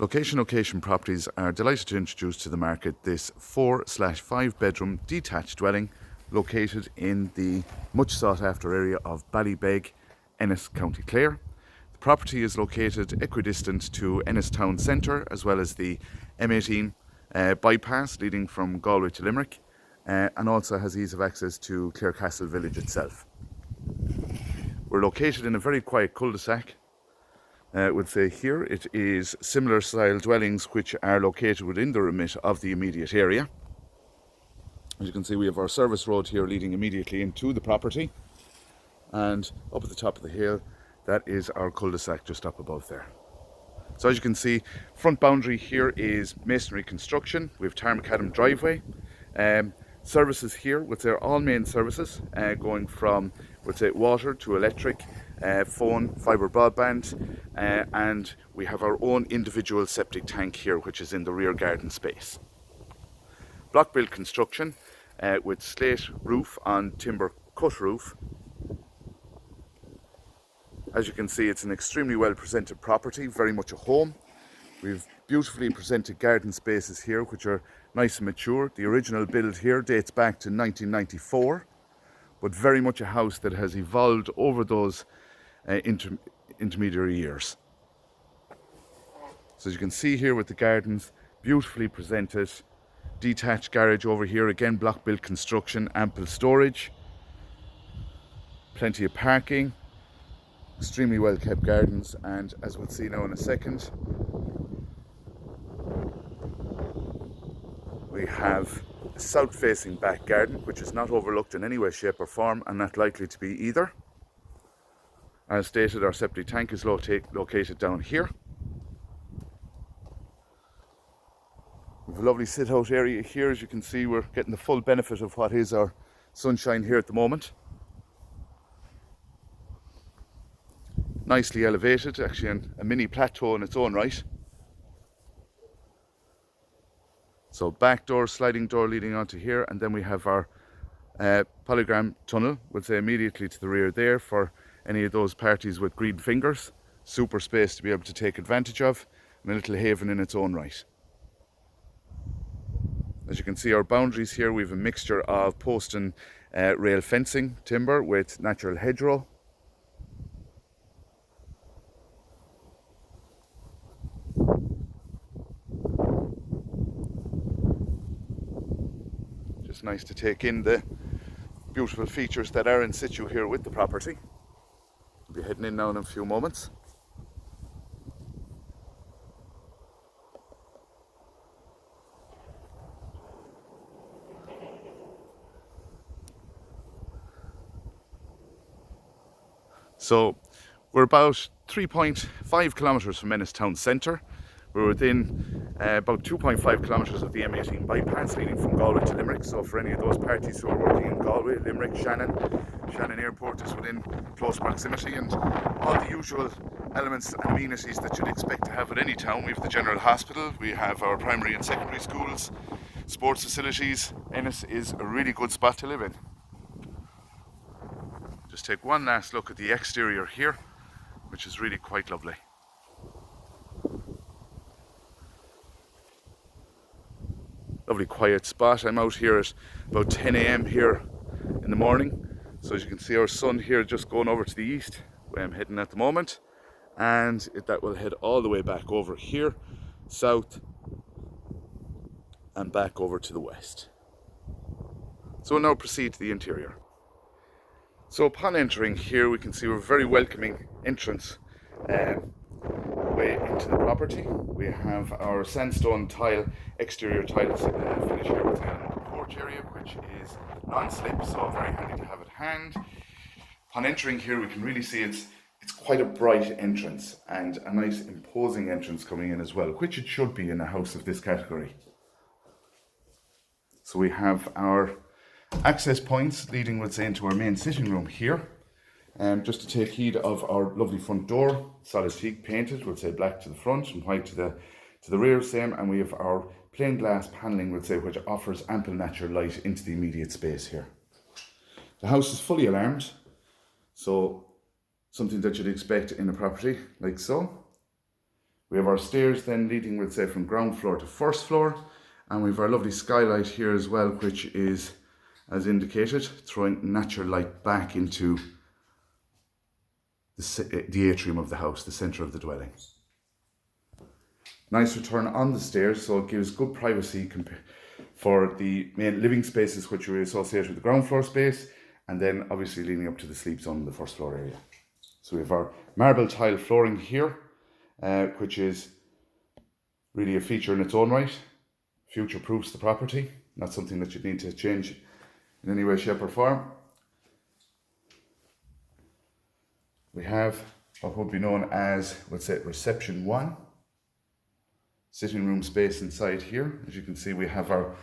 Location Properties are delighted to introduce to the market this 4/5 bedroom detached dwelling located in the much sought after area of Ballybeg, Ennis, County Clare. The property is located equidistant to Ennis town centre as well as the M18 bypass leading from Galway to Limerick, and also has ease of access to Clare Castle village itself. We're located in a very quiet cul-de-sac. Would say here it is similar style dwellings which are located within the remit of the immediate area. As you can see, we have our service road here leading immediately into the property, and up at the top of the hill that is our cul-de-sac just up above there. So as you can see, front boundary here is masonry construction. We have tarmacadam driveway. Services here, which are all main services, going from, would say, water to electric, phone, fibre broadband, and we have our own individual septic tank here, which is in the rear garden space. Block built construction with slate roof on timber cut roof. As you can see, it's an extremely well presented property, very much a home. We've beautifully presented garden spaces here, which are nice and mature. The original build here dates back to 1994, but very much a house that has evolved over those intermediary years. So as you can see here with the gardens, beautifully presented. Detached garage over here, again block built construction, ample storage, plenty of parking, extremely well kept gardens, and as we'll see now in a second, we have a south facing back garden which is not overlooked in any way, shape or form, and not likely to be either. As stated, our septic tank is located down here. We have a lovely sit out area here. As you can see, we're getting the full benefit of what is our sunshine here at the moment. Nicely elevated, actually a mini plateau in its own right. So back door, sliding door leading onto here, and then we have our polygram tunnel, we'll say immediately to the rear there for any of those parties with green fingers. Super space to be able to take advantage of, and a little haven in its own right. As you can see, our boundaries here, we have a mixture of post and rail fencing timber with natural hedgerow. Just nice to take in the beautiful features that are in situ here with the property. We'll be heading in now in a few moments. So we're about 3.5 kilometres from Ennis town centre. We're within about 2.5 kilometres of the M18 bypass leading from Galway to Limerick. So for any of those parties who are working in Galway, Limerick, Shannon Airport is within close proximity, and all the usual elements and amenities that you'd expect to have at any town. We have the general hospital, we have our primary and secondary schools, sports facilities. Ennis is a really good spot to live in. Just take one last look at the exterior here, which is really quite lovely. Lovely quiet spot. I'm out here at about 10 a.m. here in the morning. So as you can see, our sun here just going over to the east, where I'm heading at the moment, and that will head all the way back over here, south, and back over to the west. So we'll now proceed to the interior. So upon entering here, we can see a very welcoming entrance way into the property. We have our sandstone tile, exterior tiles finish here with the porch area, which is non-slip, so very handy to have at hand. Upon entering here, we can really see it's quite a bright entrance and a nice imposing entrance coming in as well, which it should be in a house of this category. So we have our access points leading, we'll say, into our main sitting room here. Just to take heed of our lovely front door, solid teak painted, we'll say black to the front and white to the rear, same, and we have our plain glass panelling, we'll say, which offers ample natural light into the immediate space here. The house is fully alarmed, so something that you'd expect in a property like so. We have our stairs then leading, we'll say, from ground floor to first floor. And we have our lovely skylight here as well, which is, as indicated, throwing natural light back into the atrium of the house, the centre of the dwelling. Nice return on the stairs, so it gives good privacy for the main living spaces which we associate with the ground floor space, and then obviously leading up to the sleep zone in the first floor area. So we have our marble tile flooring here, which is really a feature in its own right. Future-proofs the property, not something that you need to change in any way, shape or form. We have what would be known as, let's say, reception 1. Sitting room space inside here. As you can see, we have our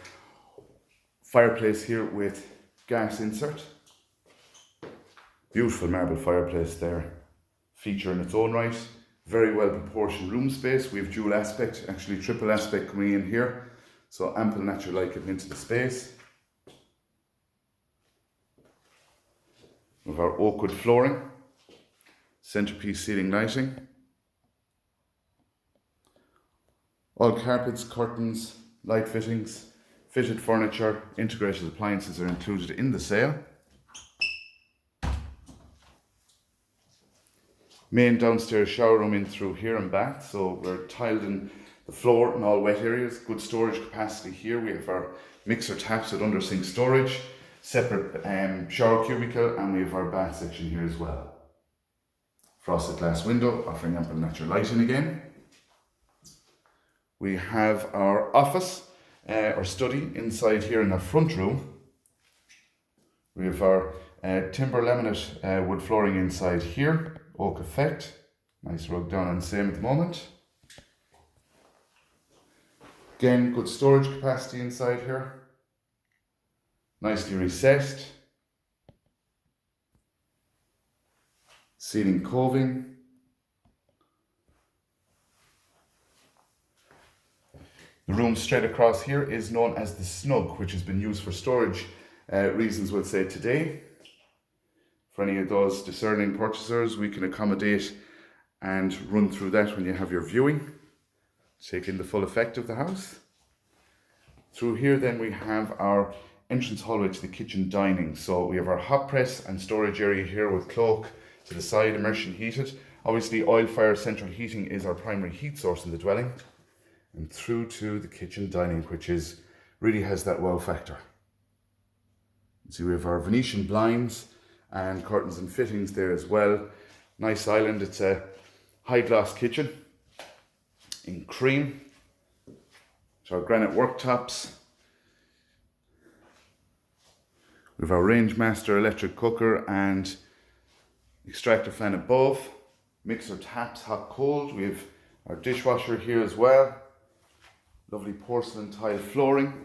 fireplace here with gas insert. Beautiful marble fireplace there. Feature in its own right. Very well proportioned room space. We have dual aspect, actually triple aspect coming in here. So ample natural light getting into the space. We have our oak wood flooring. Centerpiece ceiling lighting. All carpets, curtains, light fittings, fitted furniture, integrated appliances are included in the sale. Main downstairs shower room in through here and bath, so we're tiled in the floor and all wet areas. Good storage capacity here. We have our mixer taps with under sink storage, separate shower cubicle, and we have our bath section here as well. Frosted glass window offering ample natural lighting again. We have our office or study inside here in the front room. We have our timber laminate wood flooring inside here, oak effect. Nice rug down on the same at the moment. Again, good storage capacity inside here. Nicely recessed. Ceiling coving. The room straight across here is known as the snug, which has been used for storage reasons, we'll say today. For any of those discerning purchasers, we can accommodate and run through that when you have your viewing. Take in the full effect of the house. Through here then we have our entrance hallway to the kitchen dining. So we have our hot press and storage area here with cloak to the side, immersion heated. Obviously oil fire central heating is our primary heat source in the dwelling. And through to the kitchen dining, which really has that wow factor. See, we have our Venetian blinds and curtains and fittings there as well. Nice island. It's a high gloss kitchen in cream. So our granite worktops. We have our range master electric cooker and extractor fan above. Mixer taps, hot cold. We have our dishwasher here as well. Lovely porcelain tile flooring.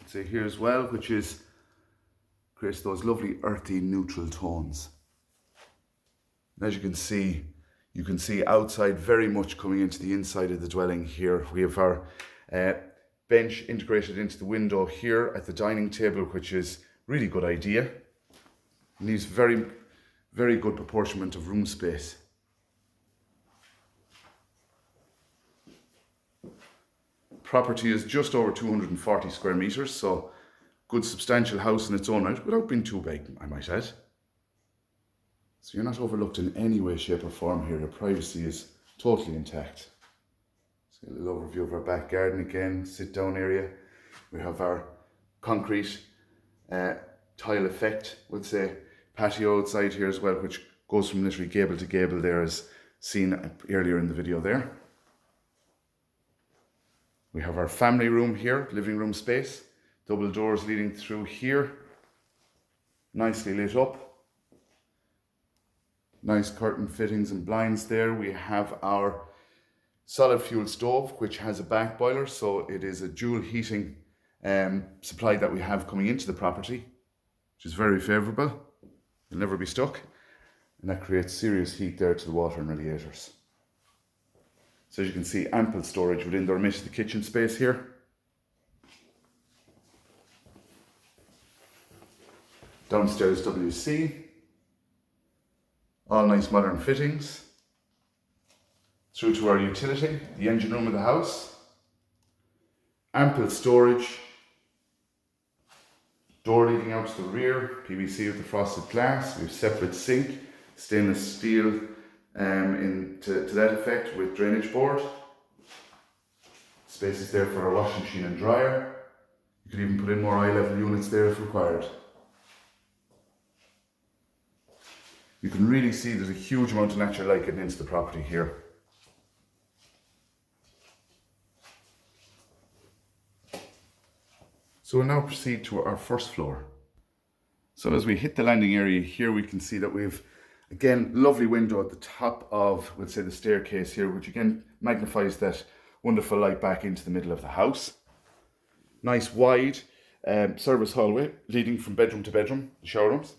See here as well, which creates those lovely earthy neutral tones. And as you can see outside very much coming into the inside of the dwelling here. We have our bench integrated into the window here at the dining table, which is really good idea. It needs very, very good proportionment of room space. Property is just over 240 square meters, so good substantial house in its own right, without being too big, I might add. So you're not overlooked in any way, shape or form here. Your privacy is totally intact. So a little overview of our back garden again, sit down area. We have our concrete tile effect, we'll say, patio outside here as well, which goes from literally gable to gable there as seen earlier in the video there. We have our family room here, living room space, double doors leading through here, nicely lit up. Nice curtain fittings and blinds there. We have our solid fuel stove, which has a back boiler, so it is a dual heating supply that we have coming into the property, which is very favourable. You'll never be stuck, and that creates serious heat there to the water and radiators. So as you can see, ample storage within the remit of the kitchen space here. Downstairs WC. All nice modern fittings. through to our utility, the engine room of the house, ample storage, door leading out to the rear, PVC with the frosted glass. We have separate sink, stainless steel to that effect with drainage board. Spaces there for our washing machine and dryer. You could even put in more eye level units there if required. You can really see there's a huge amount of natural light getting into the property here. So we'll now proceed to our first floor. So as we hit the landing area here, we can see that we've, again, lovely window at the top of, we'll say, the staircase here, which again magnifies that wonderful light back into the middle of the house. Nice wide service hallway leading from bedroom to bedroom, the shower rooms.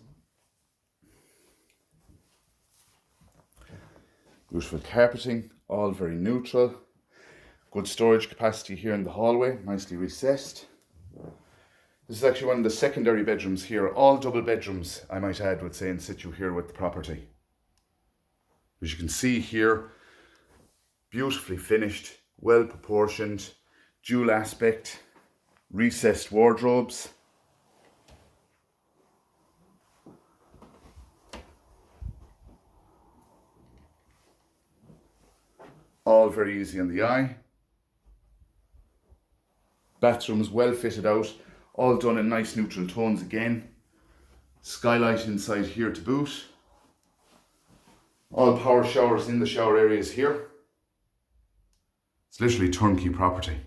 Beautiful carpeting, all very neutral. Good storage capacity here in the hallway, nicely recessed. This is actually one of the secondary bedrooms here, all double bedrooms, I might add, would say, in situ here with the property. As you can see here, beautifully finished, well proportioned, dual aspect, recessed wardrobes. All very easy on the eye. Bathrooms well fitted out, all done in nice neutral tones again. Skylight inside here to boot. All power showers in the shower areas here. It's literally turnkey property.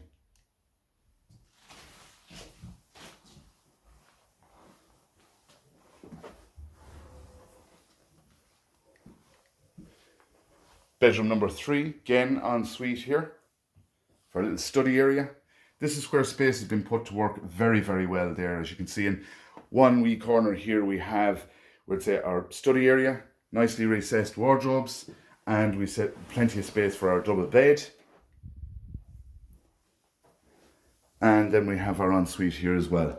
Bedroom number 3, again en suite here for a little study area. This is where space has been put to work very, very well there. As you can see in one wee corner here, we have, we'd say, our study area, nicely recessed wardrobes, and we set plenty of space for our double bed. And then we have our ensuite here as well.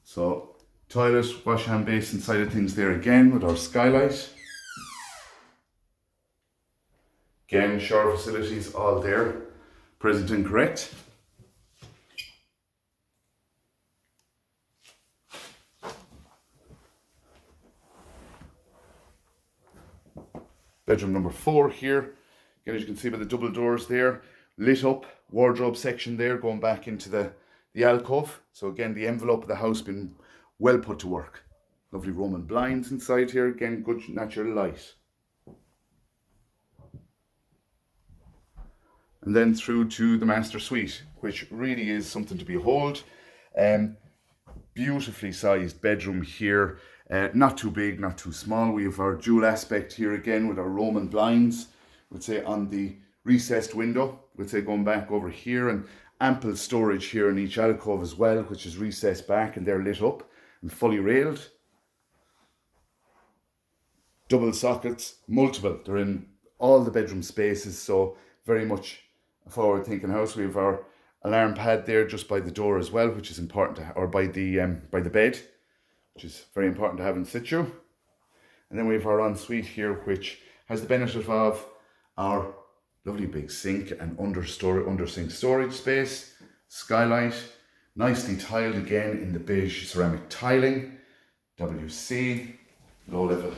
So toilet, wash hand basin side of things there again with our skylight. Again, shower facilities all there, present and correct. Bedroom number 4 here. Again, as you can see by the double doors there, lit up wardrobe section there going back into the alcove. So again, the envelope of the house been well put to work. Lovely Roman blinds inside here. Again, good natural light. And then through to the master suite, which really is something to behold. Beautifully sized bedroom here. Not too big, not too small. We have our dual aspect here again with our Roman blinds, we'd say on the recessed window, we'd say going back over here, and ample storage here in each alcove as well, which is recessed back and they're lit up and fully railed. Double sockets, multiple, they're in all the bedroom spaces, so very much a forward thinking house. We have our alarm pad there just by the door as well, which is important to, or by the bed, which is very important to have in situ. And then we have our ensuite here, which has the benefit of our lovely big sink and under sink storage space, skylight, nicely tiled again in the beige ceramic tiling, WC, low level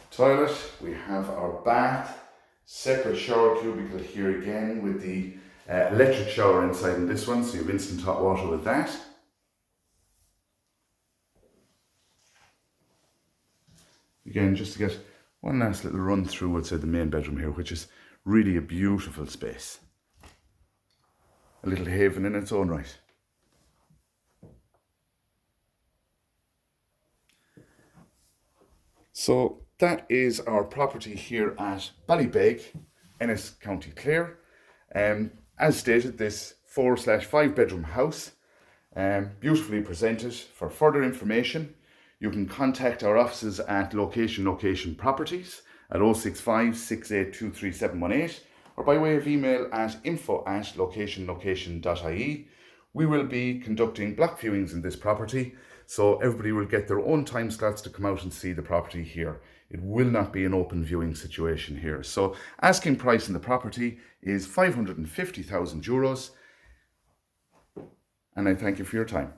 toilet. We have our bath, separate shower cubicle here again with the electric shower inside in this one, so you have instant hot water with that. Again, just to get one last little run through outside the main bedroom here, which is really a beautiful space. A little haven in its own right. So that is our property here at Ballybeg, Ennis, County Clare. As stated, this 4/5 bedroom house, beautifully presented. For further information, you can contact our offices at Location Properties at 065 682 3718 or by way of email at info@location.ie. We will be conducting block viewings in this property, so everybody will get their own time slots to come out and see the property here. It will not be an open viewing situation here. So asking price in the property is €550,000. And I thank you for your time.